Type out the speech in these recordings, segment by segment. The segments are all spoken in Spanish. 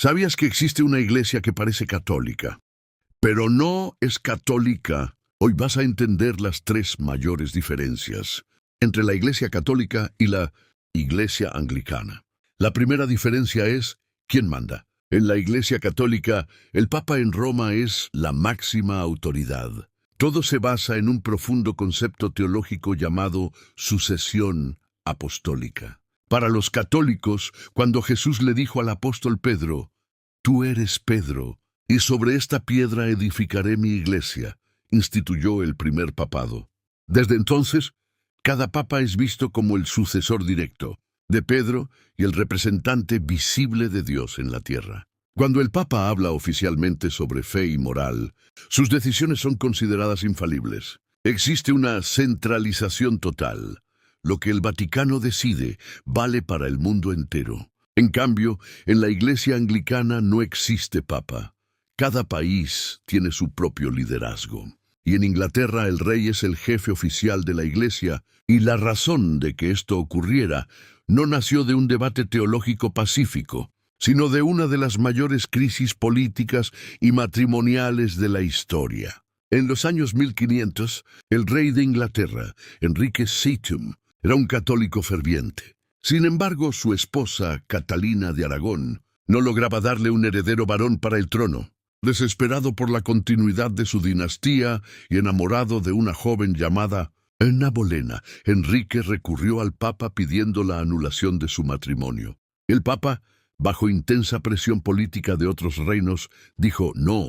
¿Sabías que existe una iglesia que parece católica, pero no es católica? Hoy vas a entender las tres mayores diferencias entre la iglesia católica y la iglesia anglicana. La primera diferencia es ¿quién manda? En la iglesia católica, el Papa en Roma es la máxima autoridad. Todo se basa en un profundo concepto teológico llamado sucesión apostólica. Para los católicos, cuando Jesús le dijo al apóstol Pedro, «Tú eres Pedro, y sobre esta piedra edificaré mi iglesia», instituyó el primer papado. Desde entonces, cada papa es visto como el sucesor directo de Pedro y el representante visible de Dios en la tierra. Cuando el papa habla oficialmente sobre fe y moral, sus decisiones son consideradas infalibles. Existe una centralización total. Lo que el Vaticano decide vale para el mundo entero. En cambio, en la iglesia anglicana no existe papa. Cada país tiene su propio liderazgo. Y en Inglaterra el rey es el jefe oficial de la iglesia, y la razón de que esto ocurriera no nació de un debate teológico pacífico, sino de una de las mayores crisis políticas y matrimoniales de la historia. En los años 1500, el rey de Inglaterra, Enrique VII, era un católico ferviente. Sin embargo, su esposa, Catalina de Aragón, no lograba darle un heredero varón para el trono. Desesperado por la continuidad de su dinastía y enamorado de una joven llamada Ana Bolena, Enrique recurrió al Papa pidiendo la anulación de su matrimonio. El Papa, bajo intensa presión política de otros reinos, dijo no.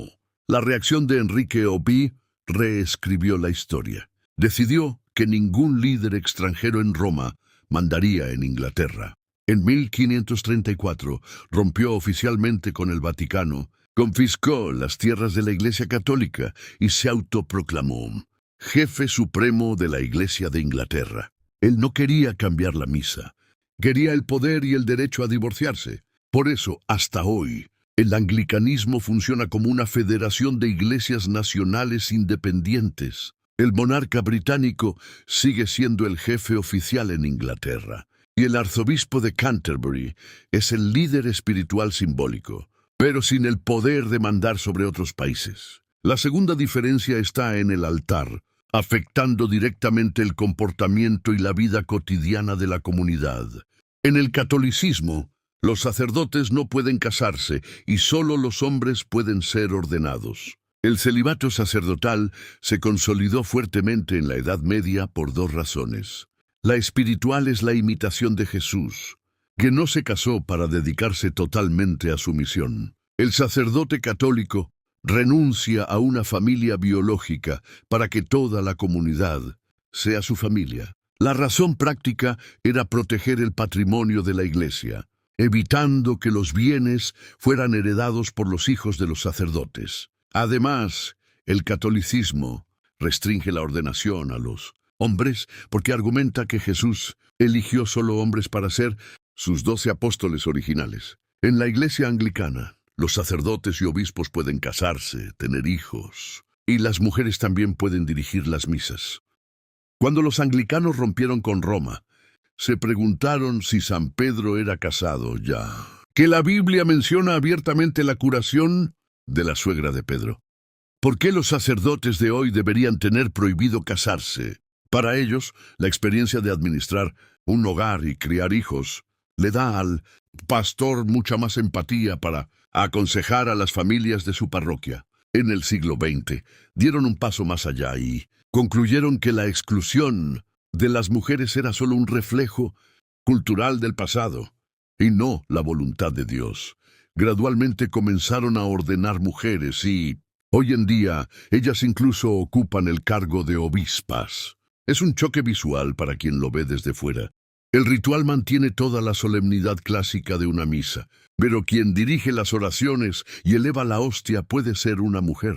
La reacción de Enrique Obí reescribió la historia. Decidió que ningún líder extranjero en Roma mandaría en Inglaterra. En 1534 rompió oficialmente con el Vaticano, confiscó las tierras de la Iglesia Católica y se autoproclamó jefe supremo de la Iglesia de Inglaterra. Él no quería cambiar la misa, quería el poder y el derecho a divorciarse. Por eso, hasta hoy, el anglicanismo funciona como una federación de iglesias nacionales independientes. El monarca británico sigue siendo el jefe oficial en Inglaterra, y el arzobispo de Canterbury es el líder espiritual simbólico, pero sin el poder de mandar sobre otros países. La segunda diferencia está en el altar, afectando directamente el comportamiento y la vida cotidiana de la comunidad. En el catolicismo, los sacerdotes no pueden casarse y solo los hombres pueden ser ordenados. El celibato sacerdotal se consolidó fuertemente en la Edad Media por dos razones. La espiritual es la imitación de Jesús, que no se casó para dedicarse totalmente a su misión. El sacerdote católico renuncia a una familia biológica para que toda la comunidad sea su familia. La razón práctica era proteger el patrimonio de la Iglesia, evitando que los bienes fueran heredados por los hijos de los sacerdotes. Además, el catolicismo restringe la ordenación a los hombres porque argumenta que Jesús eligió solo hombres para ser sus 12 apóstoles originales. En la Iglesia anglicana, los sacerdotes y obispos pueden casarse, tener hijos, y las mujeres también pueden dirigir las misas. Cuando los anglicanos rompieron con Roma, se preguntaron si San Pedro era casado ya. Que la Biblia menciona abiertamente la curación de la suegra de Pedro. ¿Por qué los sacerdotes de hoy deberían tener prohibido casarse? Para ellos, la experiencia de administrar un hogar y criar hijos le da al pastor mucha más empatía para aconsejar a las familias de su parroquia. En el siglo XX, dieron un paso más allá y concluyeron que la exclusión de las mujeres era solo un reflejo cultural del pasado y no la voluntad de Dios. Gradualmente comenzaron a ordenar mujeres y, hoy en día, ellas incluso ocupan el cargo de obispas. Es un choque visual para quien lo ve desde fuera. El ritual mantiene toda la solemnidad clásica de una misa, pero quien dirige las oraciones y eleva la hostia puede ser una mujer,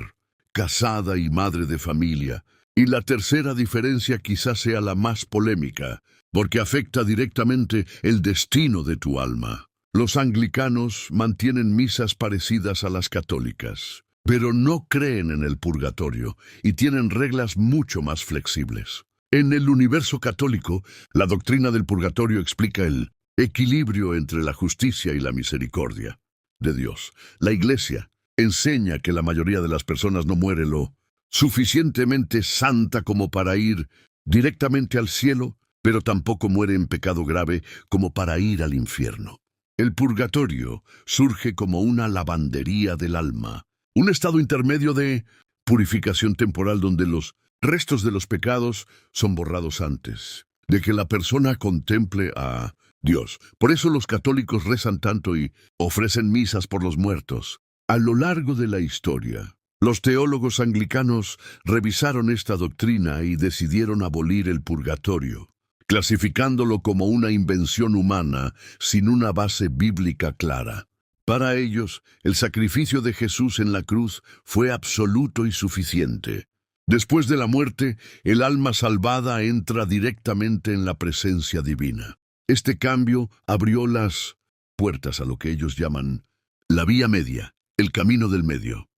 casada y madre de familia. Y la tercera diferencia quizás sea la más polémica, porque afecta directamente el destino de tu alma. Los anglicanos mantienen misas parecidas a las católicas, pero no creen en el purgatorio y tienen reglas mucho más flexibles. En el universo católico, la doctrina del purgatorio explica el equilibrio entre la justicia y la misericordia. de Dios. La Iglesia enseña que la mayoría de las personas no muere lo suficientemente santa como para ir directamente al cielo, pero tampoco muere en pecado grave como para ir al infierno. El purgatorio surge como una lavandería del alma, un estado intermedio de purificación temporal donde los restos de los pecados son borrados antes de que la persona contemple a Dios. Por eso los católicos rezan tanto y ofrecen misas por los muertos. A lo largo de la historia, los teólogos anglicanos revisaron esta doctrina y decidieron abolir el purgatorio, clasificándolo como una invención humana sin una base bíblica clara. Para ellos, el sacrificio de Jesús en la cruz fue absoluto y suficiente. Después de la muerte, el alma salvada entra directamente en la presencia divina. Este cambio abrió las puertas a lo que ellos llaman la vía media, el camino del medio.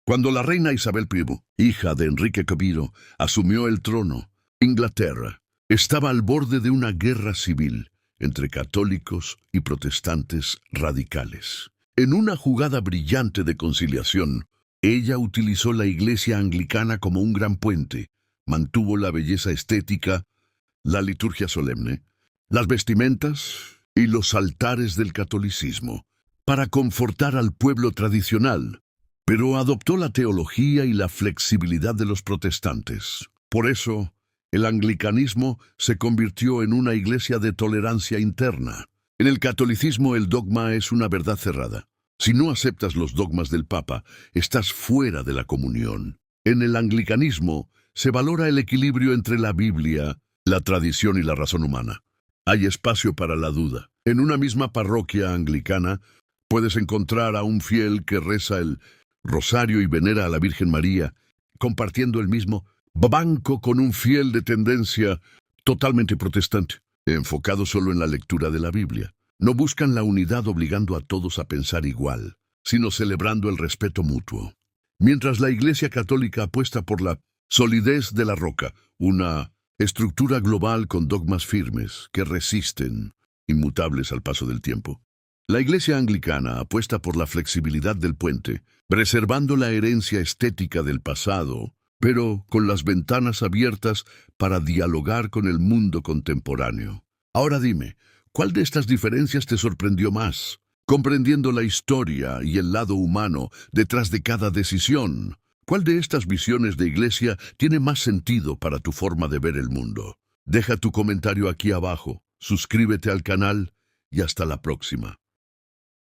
Cuando la reina Isabel I, hija de Enrique IV, asumió el trono, Inglaterra estaba al borde de una guerra civil entre católicos y protestantes radicales. En una jugada brillante de conciliación, ella utilizó la iglesia anglicana como un gran puente, mantuvo la belleza estética, la liturgia solemne, las vestimentas y los altares del catolicismo, para confortar al pueblo tradicional, pero adoptó la teología y la flexibilidad de los protestantes. Por eso, el anglicanismo se convirtió en una iglesia de tolerancia interna. En el catolicismo el dogma es una verdad cerrada. Si no aceptas los dogmas del Papa, estás fuera de la comunión. En el anglicanismo se valora el equilibrio entre la Biblia, la tradición y la razón humana. Hay espacio para la duda. En una misma parroquia anglicana puedes encontrar a un fiel que reza el rosario y venera a la Virgen María, compartiendo el mismo banco con un fiel de tendencia totalmente protestante, enfocado solo en la lectura de la Biblia. No buscan la unidad obligando a todos a pensar igual, sino celebrando el respeto mutuo. Mientras la Iglesia Católica apuesta por la solidez de la roca, una estructura global con dogmas firmes que resisten, inmutables al paso del tiempo. La Iglesia Anglicana apuesta por la flexibilidad del puente, preservando la herencia estética del pasado, pero con las ventanas abiertas para dialogar con el mundo contemporáneo. Ahora dime, ¿cuál de estas diferencias te sorprendió más? Comprendiendo la historia y el lado humano detrás de cada decisión, ¿cuál de estas visiones de iglesia tiene más sentido para tu forma de ver el mundo? Deja tu comentario aquí abajo, suscríbete al canal y hasta la próxima.